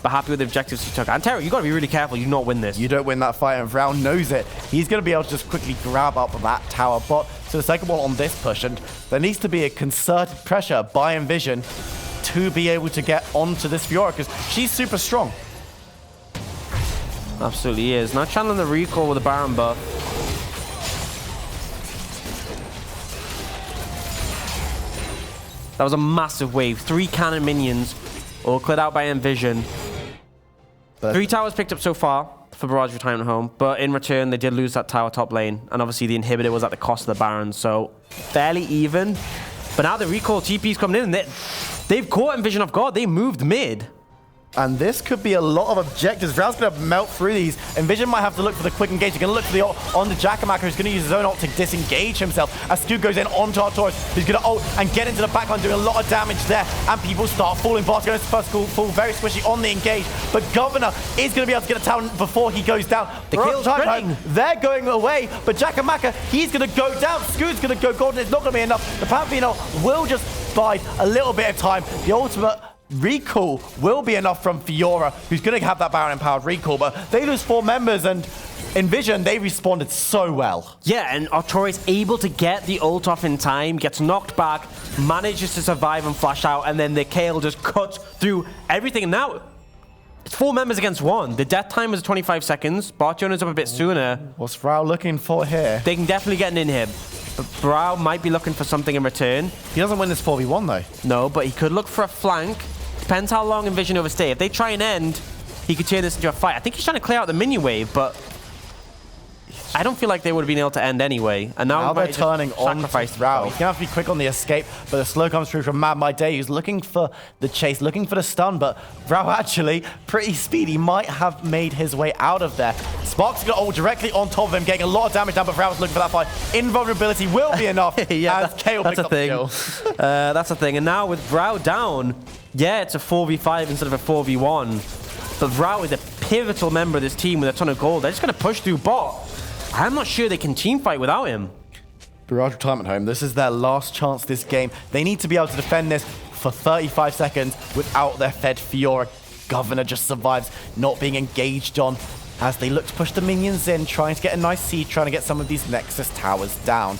But happy with the objectives he took. Antero, you got to be really careful. You do not win this. You don't win that fight, and Vrau knows it. He's going to be able to just quickly grab up that tower bot. So the second one on this push, and there needs to be a concerted pressure by NVision to be able to get onto this Fiora, because she's super strong. Absolutely is. Now channeling the recall with the Baron buff. That was a massive wave. 3 cannon minions, all cleared out by NVision. 3 towers picked up so far for Barrage Retirement Home, but in return, they did lose that tower top lane, and obviously the inhibitor was at the cost of the Baron, so fairly even. But now the recall TP's coming in, and they've caught NVision off guard. They moved mid. And this could be a lot of objectives. Vrau's going to melt through these. NVision might have to look for the quick engage. He's going to look for the ult on the Jackamaka, who's going to use his own ult to disengage himself. As Scoot goes in onto Artorias, who's going to ult and get into the backline, doing a lot of damage there. And people start falling. Bart's going to first fall very squishy on the engage. But Governor is going to be able to get a tower before he goes down. The kill's spreading. They're going away. But Jackamaka, he's going to go down. Scoot's going to go golden. It's not going to be enough. The Pantheon will just bide a little bit of time. The ultimate recall will be enough from Fiora, who's going to have that Baron empowered recall, but they lose 4 members, and NVision, they responded so well. Yeah, and Artorias able to get the ult off in time, gets knocked back, manages to survive and flash out, and then the Kale just cuts through everything. And now it's 4 members against 1. The death time is 25 seconds. Bartion's up a bit sooner. What's Vrau looking for here? They can definitely get an inhib. But Vrau might be looking for something in return. He doesn't win this 4v1 though. No, but he could look for a flank. Depends how long NVision overstay. If they try and end, he could turn this into a fight. I think he's trying to clear out the minion wave, but I don't feel like they would have been able to end anyway. And now they're turning on Vrau. He's going to have to be quick on the escape, but the slow comes through from Mad My Day, who's looking for the chase, looking for the stun, but Vrau actually, pretty speedy, might have made his way out of there. Spark's going to ult directly on top of him, getting a lot of damage down, but Vrau's looking for that fight. Invulnerability will be enough as Kale picks up the kill. That's a thing. And now with Vrau down, yeah, it's a 4v5 instead of a 4v1. But Vrau is a pivotal member of this team with a ton of gold. They're just going to push through bot. I'm not sure they can teamfight without him. Barrage Retirement Home, this is their last chance this game. They need to be able to defend this for 35 seconds without their fed Fiora. Governor just survives, not being engaged on as they look to push the minions in, trying to get a nice seed, trying to get some of these Nexus towers down.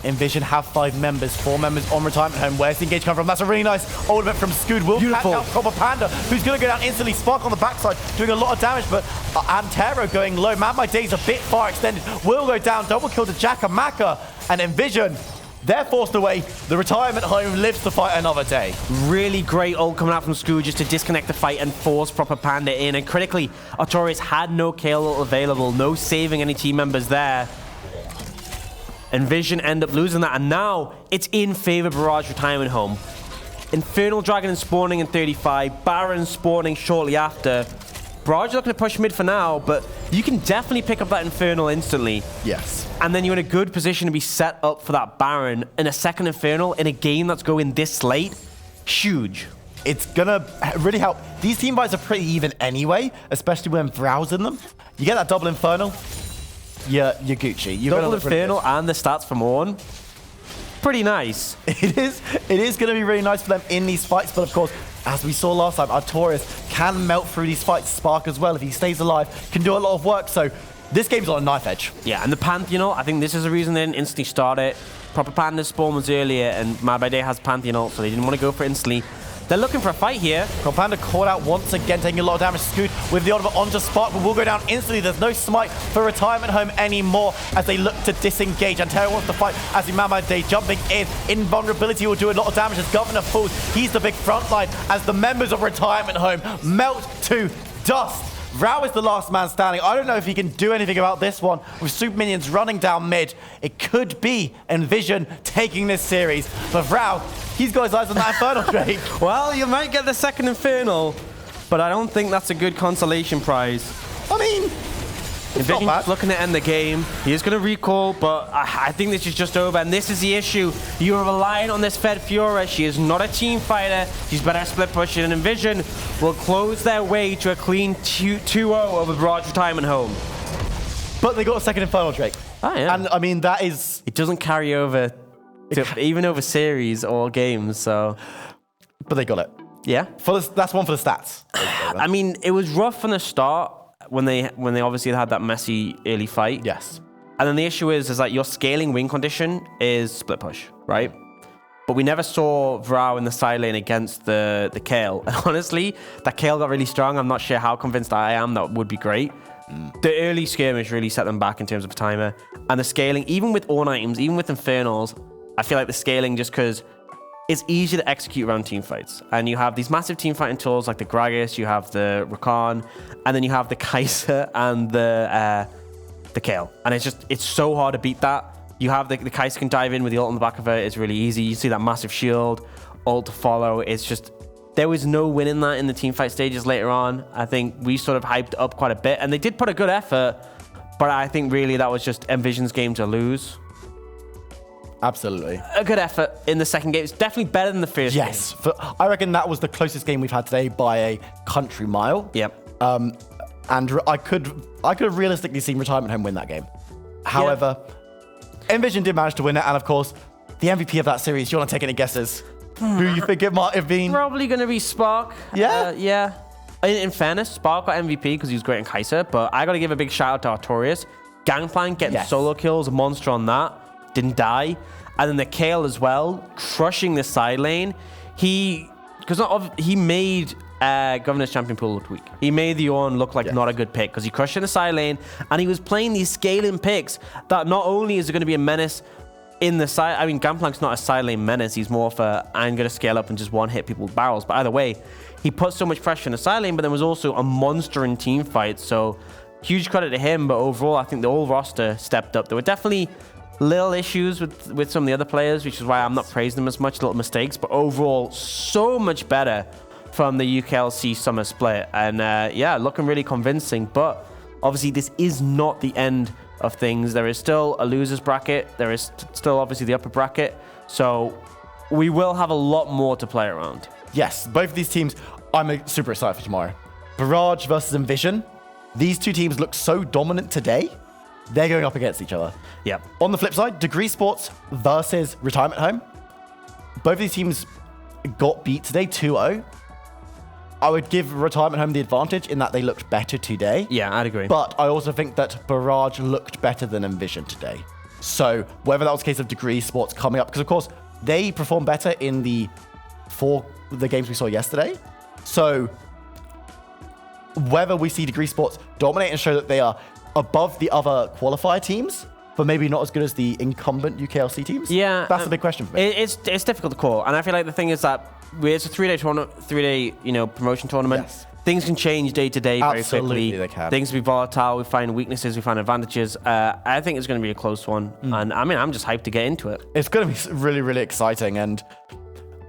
NVision have 5 members, 4 members on retirement home. Where's the engage come from? That's a really nice ultimate from Scoot. Will catch out Proper Panda, who's going to go down instantly. Spark on the backside, doing a lot of damage, but Antero going low. Man, my day's a bit far extended. Will go down, double kill to Jackamaka, and NVision, they're forced away. The retirement home lives to fight another day. Really great ult coming out from Scoo just to disconnect the fight and force Proper Panda in. And critically, Artorias had no KO ult available, no saving any team members there. NVision end up losing that, and now it's in favor of Barrage retirement home. Infernal Dragon spawning in 35, Baron spawning shortly after. Barrage looking to push mid for now, but you can definitely pick up that Infernal instantly. Yes. And then you're in a good position to be set up for that Baron in a second Infernal in a game that's going this late. Huge. It's gonna really help. These team fights are pretty even anyway, especially when browsing them. You get that double Infernal, you're Gucci. You're double Infernal and the stats from Ornn. Pretty nice. It is going to be really nice for them in these fights, but of course, as we saw last time, Artorias can melt through these fights. Spark as well, if he stays alive, can do a lot of work. So this game's on a knife edge. Yeah, and the Pantheon, I think this is the reason they didn't instantly start it. Proper Panda's spawn was earlier, and Mad by Day has Pantheon ult, so they didn't want to go for it instantly. They're looking for a fight here. Panda caught out once again, taking a lot of damage. Scoot with the ultimate onto Spark, but will go down instantly. There's no smite for retirement home anymore as they look to disengage. Antero wants to fight as Mad Day jumping in. Invulnerability will do a lot of damage as Governor falls. He's the big front line as the members of retirement home melt to dust. Rao is the last man standing. I don't know if he can do anything about this one. With super minions running down mid, it could be NVision taking this series. But Rao, he's got his eyes on that Infernal Drake. Well, you might get the second Infernal, but I don't think that's a good consolation prize. I mean, NVision's looking to end the game. He is going to recall, but I think this is just over. And this is the issue. You are relying on this Fed Fiora. She is not a team fighter. She's better at split pushing. And NVision will close their way to a clean 2-0 over Barrage retirement home. But they got a second Infernal Drake. Oh, yeah. And I mean, that is... It doesn't carry over, even over series or games, so... But they got it. Yeah. That's one for the stats. I mean, it was rough from the start. When they obviously had that messy early fight. Yes. And then the issue is that your scaling win condition is split push, right? But we never saw Vrao in the side lane against the Kale. And honestly, that Kale got really strong. I'm not sure how convinced I am that would be great. The early skirmish really set them back in terms of timer. And the scaling, even with Ornn items, even with Infernals, I feel like the scaling just because it's easier to execute around team fights. And you have these massive team fighting tools like the Gragas, you have the Rakan, and then you have the Kai'Sa and the Kale. And it's so hard to beat that. You have the Kai'Sa can dive in with the ult on the back of her. It's really easy. You see that massive shield, ult to follow. It's just, there was no winning that in the team fight stages later on. I think we sort of hyped up quite a bit, and they did put a good effort, but I think really that was just NVision's game to lose. Absolutely. A good effort in the second game. It's definitely better than the first game. Yes. I reckon that was the closest game we've had today by a country mile. Yep. And I could have realistically seen Retirement Home win that game. However, NVision did manage to win it. And of course, the MVP of that series, do you want to take any guesses? Who you think it might have been? Probably going to be Spark. Yeah? Yeah. In fairness, Spark got MVP because he was great in Kai'Sa, but I got to give a big shout out to Artorias. Gangplank getting solo kills, a monster on that. Didn't die. And then the Kale as well, crushing the side lane. He made Governor's Champion Pool look weak. He made the Ornn look like not a good pick because he crushed in the side lane and he was playing these scaling picks that not only is it going to be a menace in the side. I mean, Gangplank's not a side lane menace. He's more for I'm going to scale up and just one hit people with barrels. But either way, he put so much pressure in the side lane, but there was also a monster in team fights. So huge credit to him. But overall, I think the whole roster stepped up. There were definitely little issues with some of the other players, which is why I'm not praising them as much, little mistakes, but overall so much better from the UKLC summer split. And looking really convincing. But obviously this is not the end of things. There is still a losers bracket. There is still obviously the upper bracket. So we will have a lot more to play around. Yes, both of these teams, I'm super excited for tomorrow. Barrage versus NVision. These two teams look so dominant today. They're going up against each other. Yep. On the flip side, Degree Sports versus Retirement Home. Both of these teams got beat today 2-0. I would give Retirement Home the advantage in that they looked better today. Yeah, I'd agree. But I also think that Barrage looked better than NVision today. So whether that was a case of Degree Sports coming up, because of course they performed better in the games we saw yesterday. So whether we see Degree Sports dominate and show that they are above the other qualifier teams, but maybe not as good as the incumbent UKLC teams. Yeah, that's the big question for me. It's difficult to call, and I feel like the thing is that it's a 3-day tournament, 3-day promotion tournament. Yes. Things can change day to day very Absolutely, quickly. they can. Things can be volatile. We find weaknesses, we find advantages. I think it's going to be a close one, and I mean, I'm just hyped to get into it. It's going to be really, really exciting, and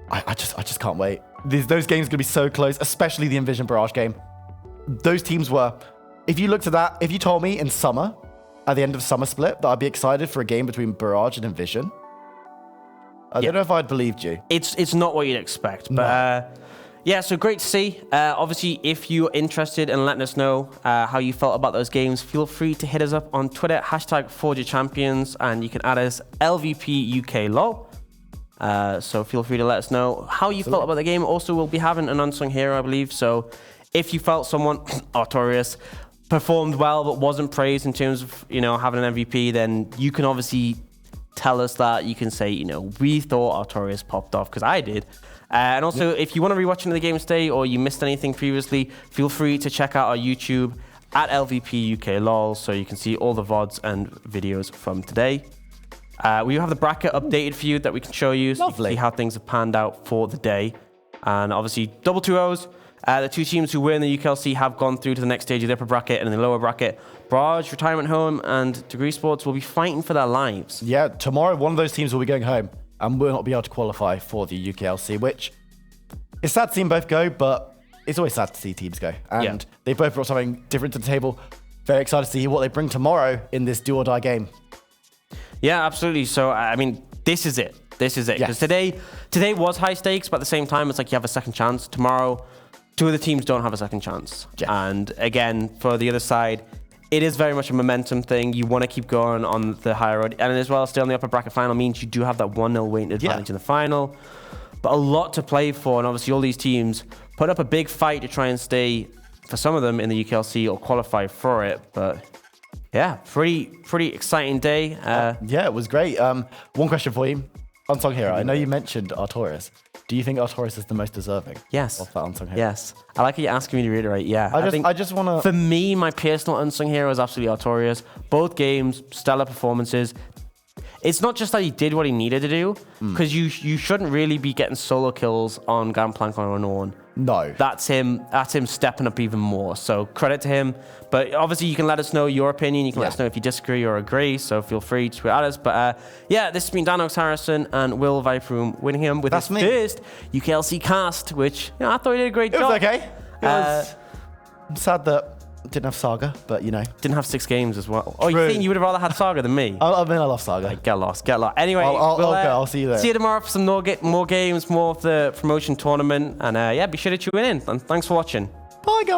I just can't wait. Those games are going to be so close, especially the NVision Barrage game. Those teams were. If you looked at that, if you told me in summer, at the end of summer split, that I'd be excited for a game between Barrage and NVision, I don't know if I'd believed you. It's not what you'd expect, but yeah, so great to see. Obviously, if you're interested in letting us know how you felt about those games, feel free to hit us up on Twitter, #ForgeChampions, and you can add us LVPUKLol. So feel free to let us know how you felt about the game. Also, we'll be having an unsung hero, I believe. So if you felt someone, Artorias, performed well but wasn't praised in terms of having an MVP, then you can obviously tell us that. You can say we thought Artorias popped off, because I did. And also, if you want to rewatch the game today or you missed anything previously, feel free to check out our YouTube at LVPUKLol, so you can see all the VODs and videos from today. We have the bracket updated for you that we can show you, so you can see how things have panned out for the day. And obviously, double 2-0s. The two teams who were in the UKLC have gone through to the next stage of the upper bracket, and in the lower bracket, Barrage, Retirement Home, and Degree Sports will be fighting for their lives. Yeah, tomorrow one of those teams will be going home and will not be able to qualify for the UKLC, which is sad to see them both go, but it's always sad to see teams go. And they both brought something different to the table. Very excited to see what they bring tomorrow in this do or die game. Yeah, absolutely. So, I mean, this is it. This is it. Because today was high stakes, but at the same time, it's like you have a second chance. Tomorrow, two of the teams don't have a second chance. Yeah. And again, for the other side, it is very much a momentum thing. You want to keep going on the higher road. And as well, still in the upper bracket final means you do have that 1-0 weighted advantage in the final. But a lot to play for. And obviously, all these teams put up a big fight to try and stay, for some of them, in the UKLC or qualify for it. But yeah, pretty exciting day. Yeah, it was great. One question for you. Unsung hero. I know you mentioned Artorias. Do you think Artorias is the most deserving? Yes. Of that unsung hero? Yes. I like you asking me to reiterate. Yeah. I just want to. For me, my personal unsung hero is absolutely Artorias. Both games, stellar performances. It's not just that he did what he needed to do, because you shouldn't really be getting solo kills on Gangplank on Unknown. No. That's him stepping up even more. So credit to him. But obviously you can let us know your opinion. You can let us know if you disagree or agree. So feel free to tweet at us. But yeah, this has been Dan Oaks Harrison and Will Viperoom winning him with his first UKLC cast, which I thought he did a great job. It was okay. I'm sad that I didn't have Saga, but Didn't have 6 games as well. Oh, you think you would have rather had Saga than me? I love Saga. Get lost. Anyway, I'll see you there. See you tomorrow for some more games, more of the promotion tournament. And yeah, be sure to tune in. And thanks for watching. Bye, guys.